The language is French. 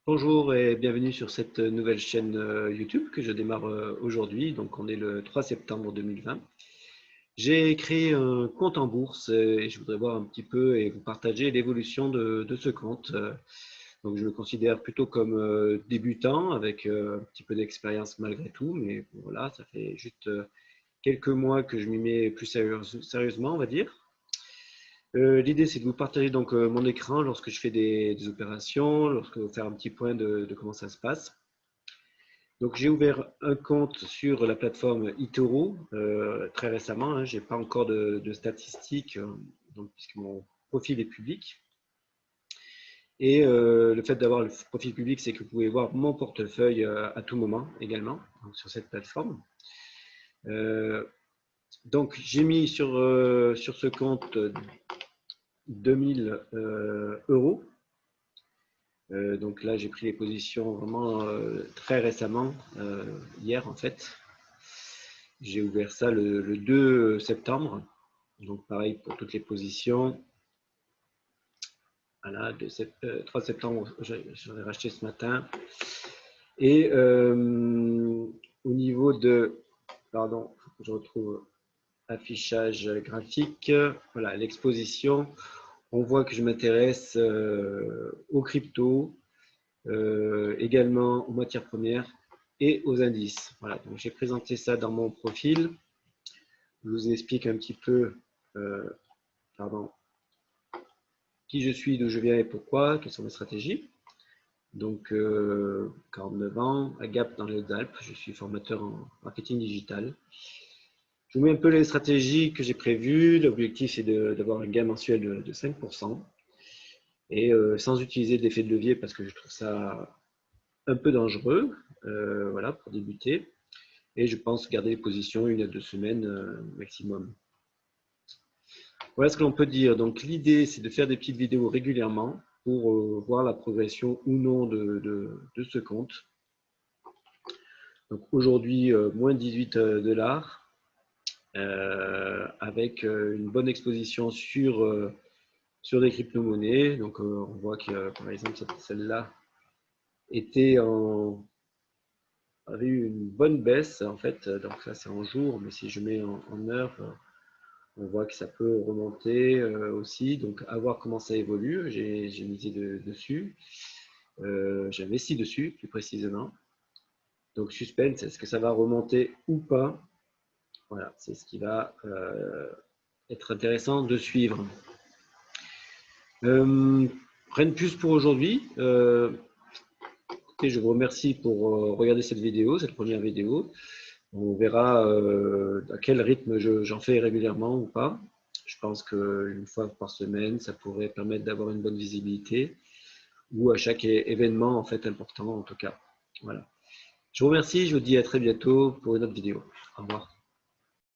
Bonjour et bienvenue sur cette nouvelle chaîne YouTube que je démarre aujourd'hui. Donc, on est le 3 septembre 2020. J'ai créé un compte en bourse et je voudrais voir un petit peu et vous partager l'évolution de ce compte. Donc, je me considère plutôt comme débutant avec un petit peu d'expérience malgré tout, mais voilà, ça fait juste quelques mois que je m'y mets plus sérieusement, on va dire. L'idée, c'est de vous partager donc mon écran lorsque je fais des opérations, lorsque faire un petit point de comment ça se passe. Donc, j'ai ouvert un compte sur la plateforme eToro très récemment. Hein, j'ai pas encore de statistiques, donc, puisque mon profil est public. Et le fait d'avoir le profil public, c'est que vous pouvez voir mon portefeuille à tout moment également donc, sur cette plateforme. Donc, j'ai mis sur ce compte 2000 euros. Donc là, j'ai pris les positions vraiment très récemment, hier en fait. J'ai ouvert ça le 2 septembre. Donc pareil pour toutes les positions. Voilà, 3 septembre, j'en ai racheté ce matin. Et au niveau de, pardon, il faut que je retrouve affichage graphique. Voilà, l'exposition. On voit que je m'intéresse aux cryptos, également aux matières premières et aux indices. Voilà, donc j'ai présenté ça dans mon profil. Je vous explique un petit peu qui je suis, d'où je viens et pourquoi, quelles sont mes stratégies. Donc, 49 ans, à Gap dans les Hautes-Alpes, je suis formateur en marketing digital. Je vous mets un peu les stratégies que j'ai prévues. L'objectif, c'est d'avoir un gain mensuel de 5%. Et sans utiliser d'effet de levier, parce que je trouve ça un peu dangereux, voilà, pour débuter. Et je pense garder les positions 1 à 2 semaines maximum. Voilà ce que l'on peut dire. Donc l'idée, c'est de faire des petites vidéos régulièrement pour voir la progression ou non de ce compte. Donc aujourd'hui, moins 18 $, avec une bonne exposition sur des crypto-monnaies. Donc on voit que par exemple celle-là avait eu une bonne baisse en fait. Donc ça c'est en jour, mais si je mets en heure, on voit que ça peut remonter aussi. Donc à voir comment ça évolue. J'ai misé dessus. J'ai investi dessus plus précisément. Donc suspense, est-ce que ça va remonter ou pas? Voilà, c'est ce qui va être intéressant de suivre. Rien de plus pour aujourd'hui. Je vous remercie pour regarder cette vidéo, cette première vidéo. On verra à quel rythme j'en fais régulièrement ou pas. Je pense qu'une fois par semaine, ça pourrait permettre d'avoir une bonne visibilité ou à chaque événement en fait important en tout cas. Voilà. Je vous remercie, je vous dis à très bientôt pour une autre vidéo. Au revoir.